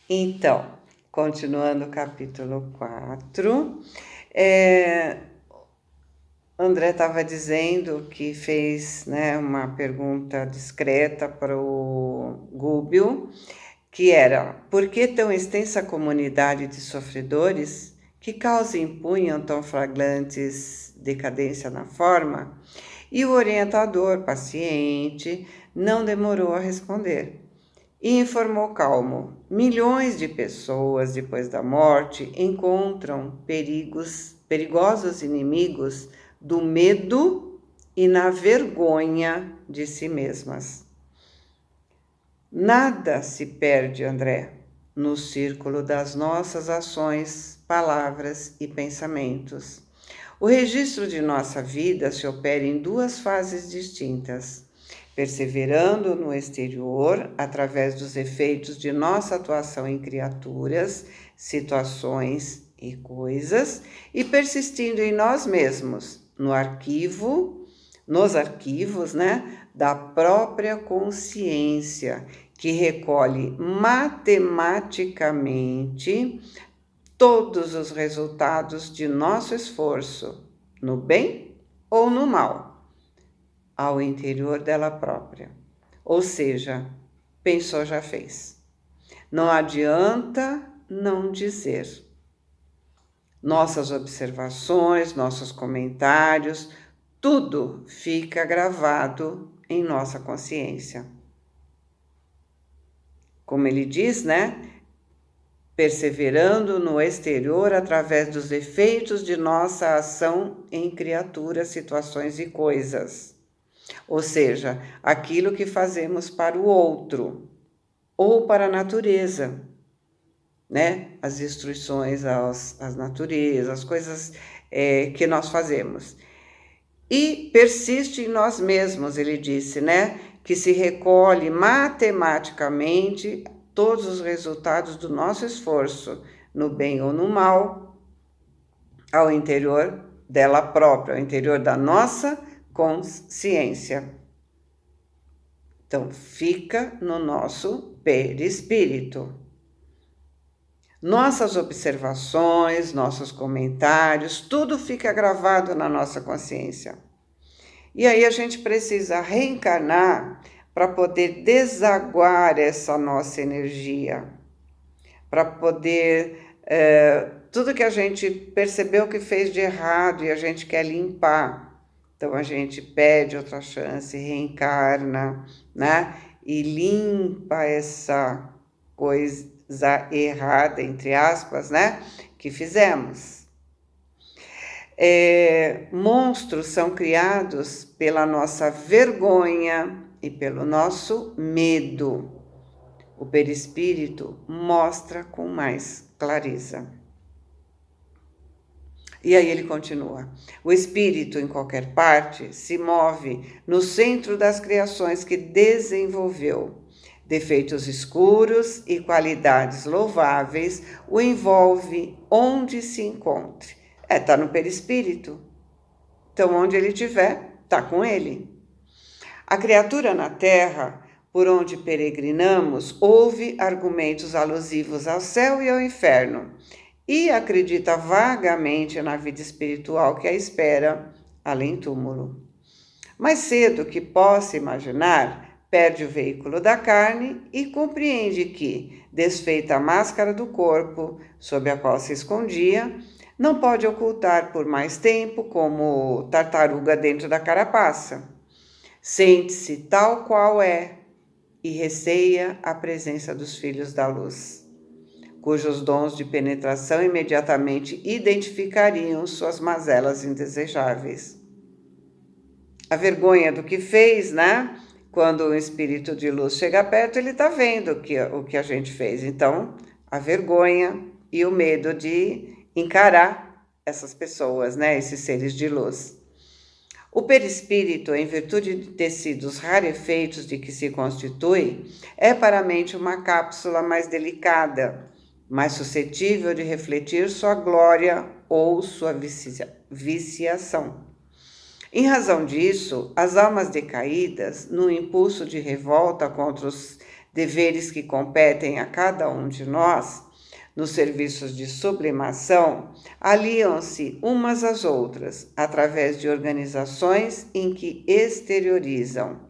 Então, continuando o capítulo 4, André estava dizendo que fez, né, uma pergunta discreta para o Gúbio, que era: por que tão extensa comunidade de sofredores que causa e impunham tão flagrantes decadência na forma? E o orientador, paciente, não demorou a responder. E informou calmo: milhões de pessoas, depois da morte, encontram perigosos inimigos do medo e na vergonha de si mesmas. Nada se perde, André, no círculo das nossas ações, palavras e pensamentos. O registro de nossa vida se opera em duas fases distintas: perseverando no exterior, através dos efeitos de nossa atuação em criaturas, situações e coisas, e persistindo em nós mesmos, nos arquivos, né, da própria consciência, que recolhe matematicamente todos os resultados de nosso esforço, no bem ou no mal, ao interior dela própria. Ou seja, pensou, já fez. Não adianta não dizer. Nossas observações, nossos comentários, tudo fica gravado em nossa consciência. Como ele diz, né? Perseverando no exterior através dos efeitos de nossa ação em criaturas, situações e coisas. Ou seja, aquilo que fazemos para o outro ou para a natureza, né? As destruições às naturezas, as coisas que nós fazemos. E persiste em nós mesmos, ele disse, né? Que se recolhe matematicamente todos os resultados do nosso esforço, no bem ou no mal, ao interior dela própria, ao interior da nossa consciência. Então, fica no nosso perispírito. Nossas observações, nossos comentários, tudo fica gravado na nossa consciência. E aí a gente precisa reencarnar para poder desaguar essa nossa energia, para poder, tudo que a gente percebeu que fez de errado e a gente quer limpar. Então a gente pede outra chance, reencarna, né? E limpa essa coisa errada, entre aspas, né? Que fizemos. Monstros são criados pela nossa vergonha e pelo nosso medo. O perispírito mostra com mais clareza. E aí ele continua: o espírito, em qualquer parte, se move no centro das criações que desenvolveu. Defeitos escuros e qualidades louváveis o envolve onde se encontre. Está no perispírito. Então, onde ele estiver, está com ele. A criatura na terra, por onde peregrinamos, ouve argumentos alusivos ao céu e ao inferno e acredita vagamente na vida espiritual que a espera além túmulo. Mais cedo que possa imaginar, perde o veículo da carne e compreende que, desfeita a máscara do corpo sob a qual se escondia, não pode ocultar por mais tempo como tartaruga dentro da carapaça. Sente-se tal qual é e receia a presença dos filhos da luz, cujos dons de penetração imediatamente identificariam suas mazelas indesejáveis. A vergonha do que fez, né? Quando o espírito de luz chega perto, ele está vendo o que a gente fez. Então, a vergonha e o medo de encarar essas pessoas, né? Esses seres de luz. O perispírito, em virtude de tecidos rarefeitos de que se constitui, é para a mente uma cápsula mais delicada, mais suscetível de refletir sua glória ou sua viciação. Em razão disso, as almas decaídas, no impulso de revolta contra os deveres que competem a cada um de nós, nos serviços de sublimação, aliam-se umas às outras através de organizações em que exteriorizam,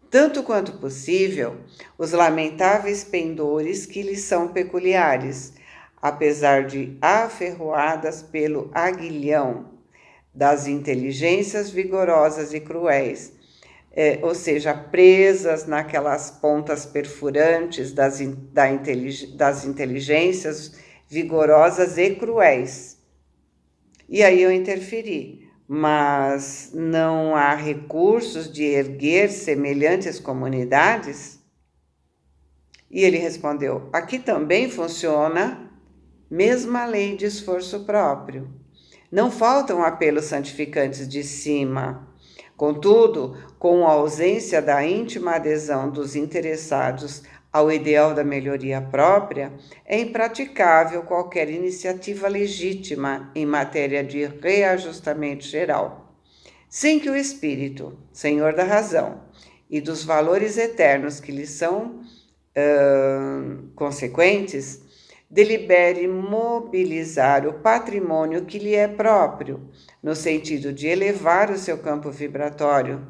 tanto quanto possível, os lamentáveis pendores que lhes são peculiares, apesar de aferroadas pelo aguilhão das inteligências vigorosas e cruéis, ou seja, presas naquelas pontas perfurantes das inteligências vigorosas e cruéis. E aí eu interferi, mas não há recursos de erguer semelhantes comunidades? E ele respondeu: aqui também funciona mesma lei de esforço próprio. Não faltam apelos santificantes de cima. Contudo, com a ausência da íntima adesão dos interessados ao ideal da melhoria própria, é impraticável qualquer iniciativa legítima em matéria de reajustamento geral. Sem que o espírito, senhor da razão, e dos valores eternos que lhe são consequentes, delibere mobilizar o patrimônio que lhe é próprio, no sentido de elevar o seu campo vibratório.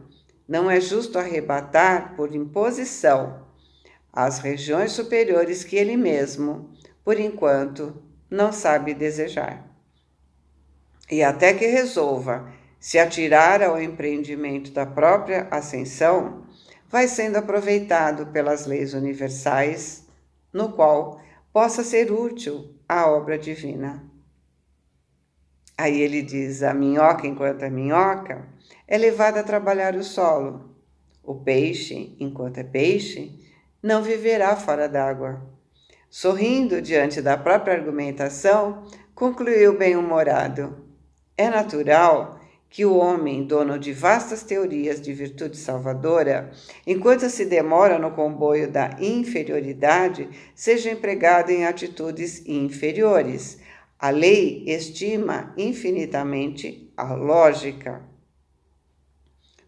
Não é justo arrebatar, por imposição, as regiões superiores que ele mesmo, por enquanto, não sabe desejar. E até que resolva se atirar ao empreendimento da própria ascensão, vai sendo aproveitado pelas leis universais, no qual possa ser útil à obra divina. Aí ele diz: a minhoca, enquanto é minhoca, é levada a trabalhar o solo. O peixe, enquanto é peixe, não viverá fora d'água. Sorrindo diante da própria argumentação, concluiu bem-humorado: é natural que o homem, dono de vastas teorias de virtude salvadora, enquanto se demora no comboio da inferioridade, seja empregado em atitudes inferiores. A lei estima infinitamente a lógica.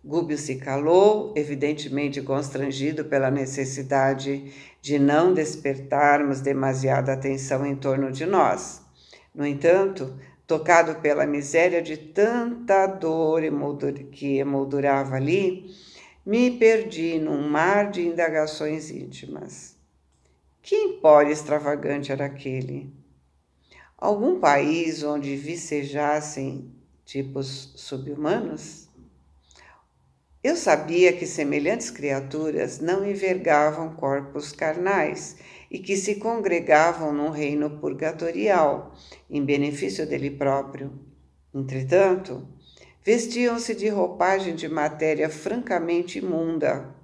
Gúbio se calou, evidentemente constrangido pela necessidade de não despertarmos demasiada atenção em torno de nós. No entanto, tocado pela miséria de tanta dor que emoldurava ali, me perdi num mar de indagações íntimas. Que empório extravagante era aquele? Algum país onde vicejassem tipos subhumanos? Eu sabia que semelhantes criaturas não envergavam corpos carnais e que se congregavam num reino purgatorial, em benefício dele próprio. Entretanto, vestiam-se de roupagem de matéria francamente imunda.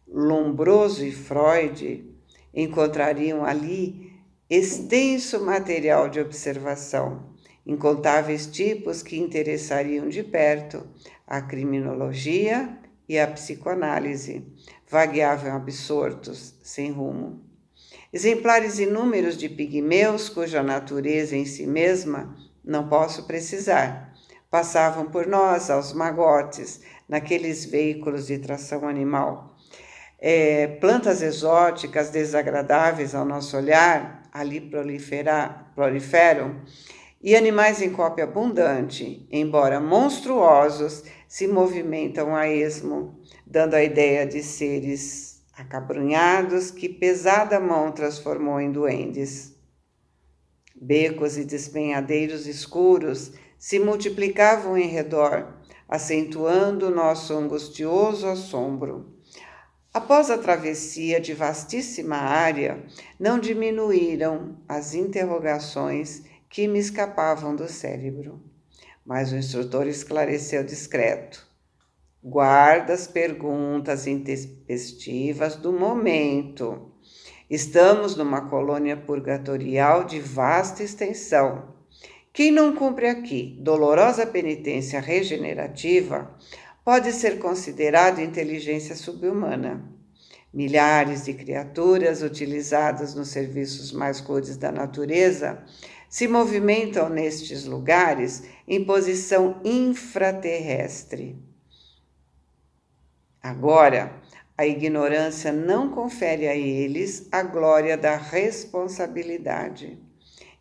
Lombroso e Freud encontrariam ali extenso material de observação, incontáveis tipos que interessariam de perto a criminologia e a psicoanálise, vagueavam absortos, sem rumo. Exemplares inúmeros de pigmeus, cuja natureza em si mesma não posso precisar, passavam por nós aos magotes, naqueles veículos de tração animal. Plantas exóticas desagradáveis ao nosso olhar ali proliferam, e animais em cópia abundante, embora monstruosos, se movimentam a esmo, dando a ideia de seres acabrunhados que pesada mão transformou em duendes. Becos e despenhadeiros escuros se multiplicavam em redor, acentuando nosso angustioso assombro. Após a travessia de vastíssima área, não diminuíram as interrogações que me escapavam do cérebro. Mas o instrutor esclareceu discreto: guarda as perguntas intempestivas do momento. Estamos numa colônia purgatorial de vasta extensão. Quem não cumpre aqui dolorosa penitência regenerativa pode ser considerado inteligência subhumana. Milhares de criaturas utilizadas nos serviços mais rudes da natureza se movimentam nestes lugares em posição infraterrestre. Agora, A ignorância não confere a eles a glória da responsabilidade.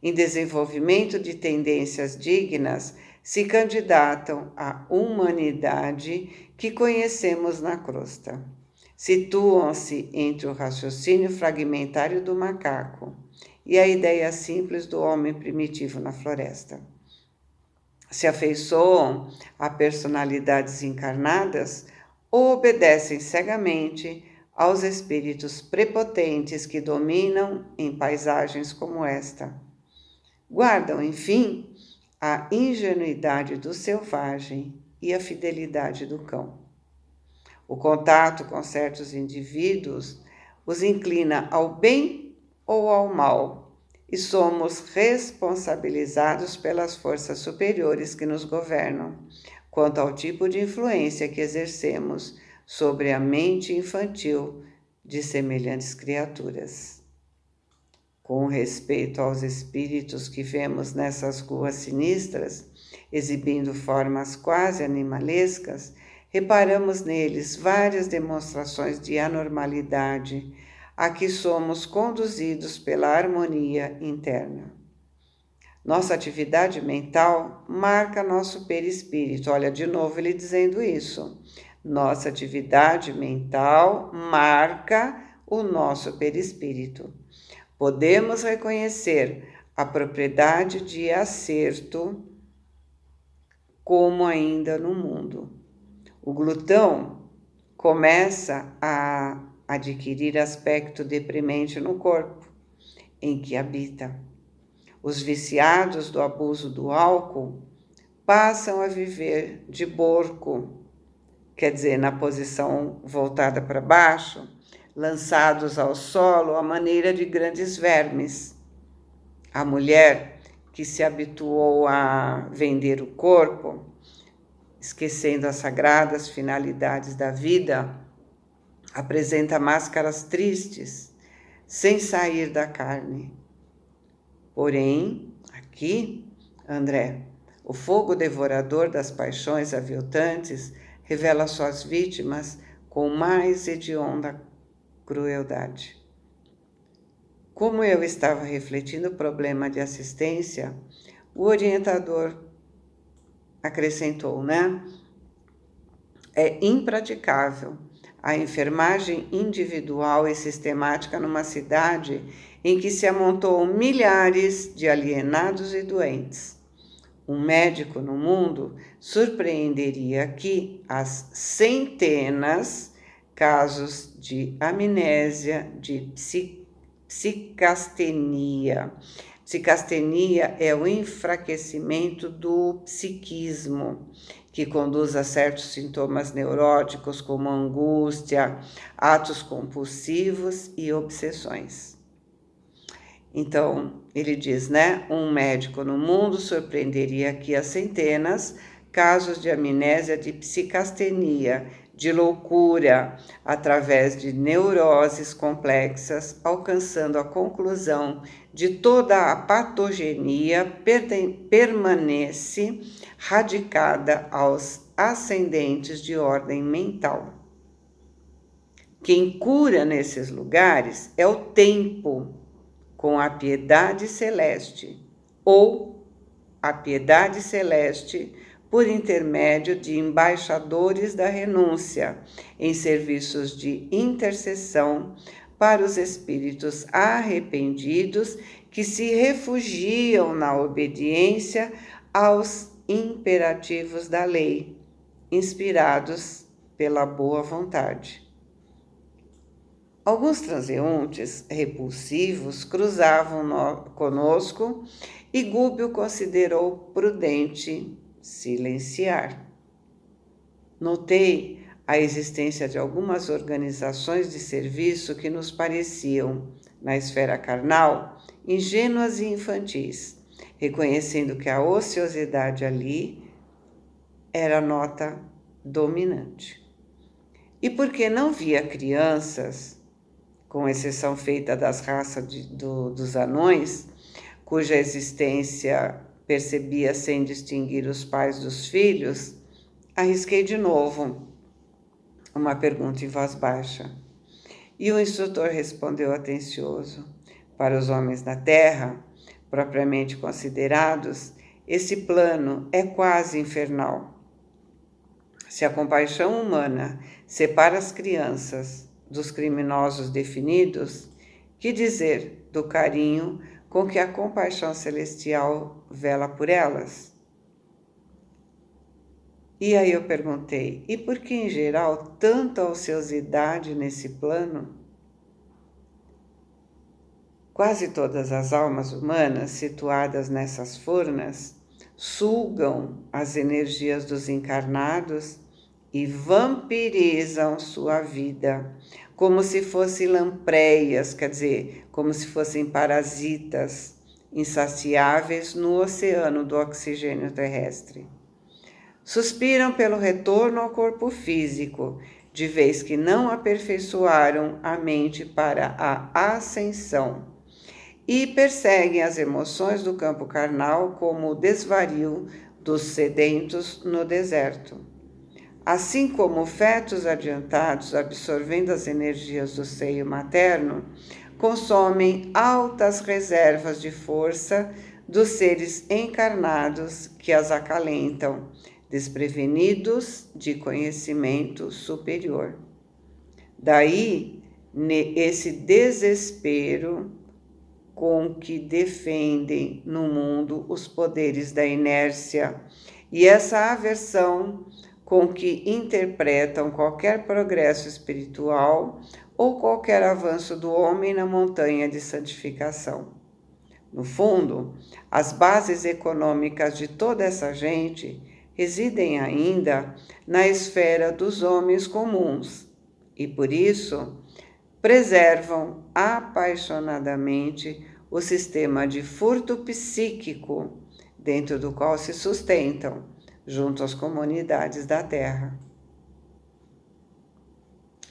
Em desenvolvimento de tendências dignas, se candidatam à humanidade que conhecemos na crosta. Situam-se entre o raciocínio fragmentário do macaco e a ideia simples do homem primitivo na floresta. Se afeiçoam a personalidades encarnadas ou obedecem cegamente aos espíritos prepotentes que dominam em paisagens como esta. Guardam, enfim, a ingenuidade do selvagem e a fidelidade do cão. O contato com certos indivíduos os inclina ao bem ou ao mal, e somos responsabilizados pelas forças superiores que nos governam, quanto ao tipo de influência que exercemos sobre a mente infantil de semelhantes criaturas. Com respeito aos espíritos que vemos nessas ruas sinistras, exibindo formas quase animalescas, reparamos neles várias demonstrações de anormalidade a que somos conduzidos pela harmonia interna. Nossa atividade mental marca nosso perispírito. Olha, de novo ele dizendo isso. Nossa atividade mental marca o nosso perispírito. Podemos reconhecer a propriedade de acerto como ainda no mundo. O glutão começa a adquirir aspecto deprimente no corpo em que habita. Os viciados do abuso do álcool passam a viver de borco, quer dizer, na posição voltada para baixo, lançados ao solo à maneira de grandes vermes. A mulher que se habituou a vender o corpo, esquecendo as sagradas finalidades da vida, apresenta máscaras tristes, sem sair da carne. Porém, aqui, André, o fogo devorador das paixões aviltantes revela suas vítimas com mais hedionda crueldade. Como eu estava refletindo o problema de assistência, o orientador acrescentou, É impraticável a enfermagem individual e sistemática numa cidade em que se amontoam milhares de alienados e doentes. Um médico no mundo surpreenderia aqui as centenas casos de amnésia, de psicastenia. Psicastenia é o enfraquecimento do psiquismo, que conduz a certos sintomas neuróticos como angústia, atos compulsivos e obsessões. Então, ele diz, um médico no mundo surpreenderia aqui a centenas casos de amnésia, de psicastenia, de loucura, através de neuroses complexas, alcançando a conclusão de toda a patogenia permanece radicada aos ascendentes de ordem mental. Quem cura nesses lugares é o tempo, com a piedade celeste, ou a piedade celeste por intermédio de embaixadores da renúncia, em serviços de intercessão para os espíritos arrependidos que se refugiam na obediência aos imperativos da lei, inspirados pela boa vontade. Alguns transeuntes repulsivos cruzavam conosco e Gúbio considerou prudente silenciar. Notei a existência de algumas organizações de serviço que nos pareciam, na esfera carnal, ingênuas e infantis, reconhecendo que a ociosidade ali era a nota dominante. E porque não via crianças, com exceção feita das raças dos anões, cuja existência percebia sem distinguir os pais dos filhos, arrisquei de novo. uma pergunta em voz baixa. E o instrutor respondeu atencioso: para os homens da terra, propriamente considerados, esse plano é quase infernal. Se a compaixão humana separa as crianças dos criminosos definidos, que dizer do carinho com que a compaixão celestial vela por elas? E aí eu perguntei, e por que em geral tanta ociosidade nesse plano? Quase todas as almas humanas situadas nessas furnas sugam as energias dos encarnados e vampirizam sua vida, como se fossem lampreias, quer dizer, como se fossem parasitas insaciáveis no oceano do oxigênio terrestre. Suspiram pelo retorno ao corpo físico, de vez que não aperfeiçoaram a mente para a ascensão, e perseguem as emoções do campo carnal como o desvario dos sedentos no deserto. Assim como fetos adiantados, absorvendo as energias do seio materno, consomem altas reservas de força dos seres encarnados que as acalentam, desprevenidos de conhecimento superior. Daí, esse desespero com que defendem no mundo os poderes da inércia e essa aversão com que interpretam qualquer progresso espiritual ou qualquer avanço do homem na montanha de santificação. No fundo, as bases econômicas de toda essa gente residem ainda na esfera dos homens comuns e, por isso, preservam apaixonadamente o sistema de furto psíquico dentro do qual se sustentam, junto às comunidades da Terra.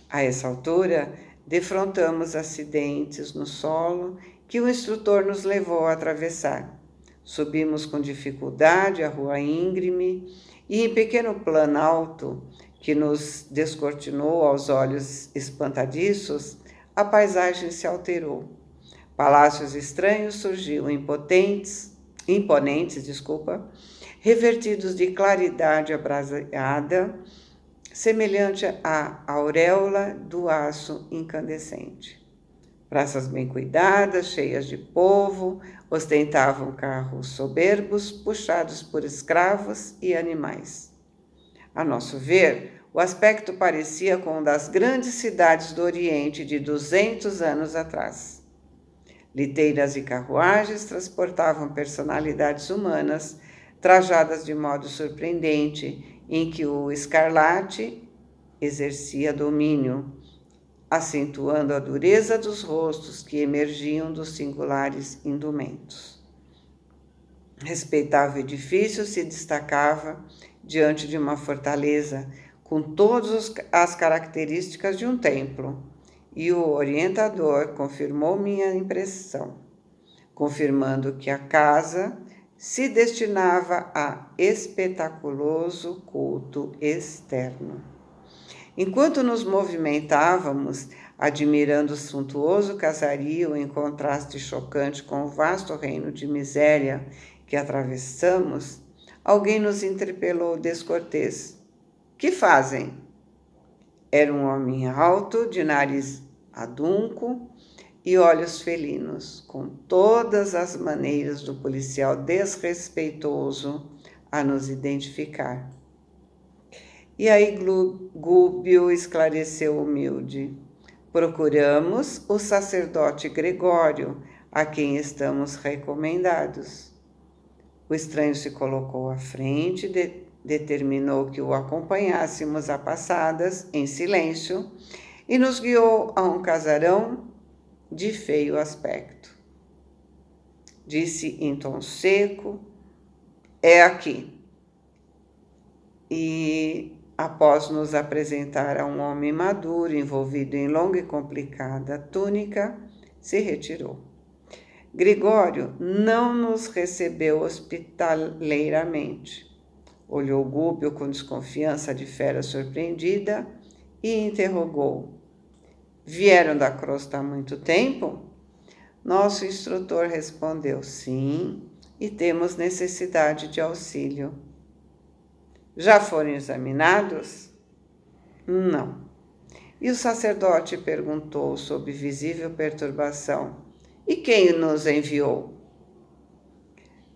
A essa altura, defrontamos acidentes no solo que o instrutor nos levou a atravessar. Subimos com dificuldade a rua íngreme e, em pequeno planalto que nos descortinou aos olhos espantadiços, a paisagem se alterou. Palácios estranhos surgiam imponentes, revertidos de claridade abraseada, semelhante à auréola do aço incandescente. Praças bem cuidadas, cheias de povo, ostentavam carros soberbos, puxados por escravos e animais. A nosso ver, o aspecto parecia com o das grandes cidades do Oriente de 200 anos atrás. Liteiras e carruagens transportavam personalidades humanas, trajadas de modo surpreendente, em que o escarlate exercia domínio, acentuando a dureza dos rostos que emergiam dos singulares indumentos. Respeitável edifício se destacava diante de uma fortaleza com todas as características de um templo, e o orientador confirmou minha impressão, confirmando que a casa se destinava a espetaculoso culto externo. Enquanto nos movimentávamos, admirando o suntuoso casario em contraste chocante com o vasto reino de miséria que atravessamos, alguém nos interpelou descortês. Que fazem? Era um homem alto, de nariz adunco e olhos felinos, com todas as maneiras do policial desrespeitoso a nos identificar. E aí Gúbio esclareceu humilde. Procuramos o sacerdote Gregório, a quem estamos recomendados. O estranho se colocou à frente, determinou que o acompanhássemos a passadas, em silêncio, e nos guiou a um casarão de feio aspecto. Disse em tom seco: é aqui. E, após nos apresentar a um homem maduro, envolvido em longa e complicada túnica, se retirou. Gregório não nos recebeu hospitaleiramente. Olhou Gúbio com desconfiança de fera surpreendida e interrogou: vieram da crosta há muito tempo? Nosso instrutor respondeu: sim, e temos necessidade de auxílio. Já foram examinados? Não. E o sacerdote perguntou sob visível perturbação: e quem nos enviou?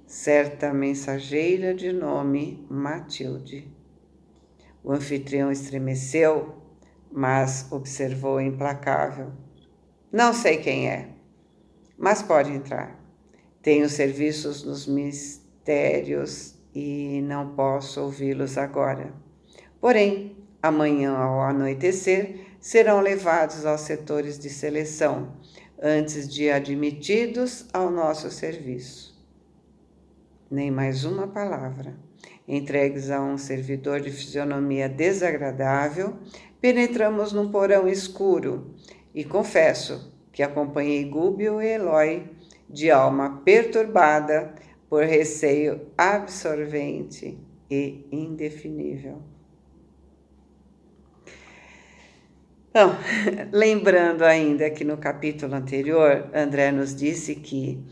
Certa mensageira de nome Matilde. O anfitrião estremeceu, mas observou implacável: não sei quem é, mas pode entrar. Tenho serviços nos mistérios e não posso ouvi-los agora. Porém, amanhã ao anoitecer, serão levados aos setores de seleção, antes de admitidos ao nosso serviço. Nem mais uma palavra. Entregues a um servidor de fisionomia desagradável, penetramos num porão escuro e confesso que acompanhei Gúbio e Eloy de alma perturbada por receio absorvente e indefinível. Então, lembrando ainda que no capítulo anterior, André nos disse que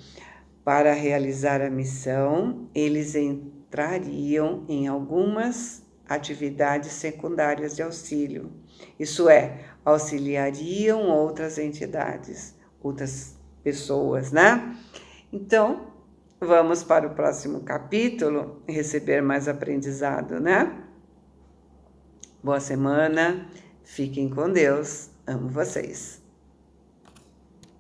para realizar a missão, eles entrariam em algumas atividades secundárias de auxílio. Isso é, auxiliariam outras entidades, outras pessoas, né? Então, vamos para o próximo capítulo receber mais aprendizado, né? Boa semana, fiquem com Deus, amo vocês.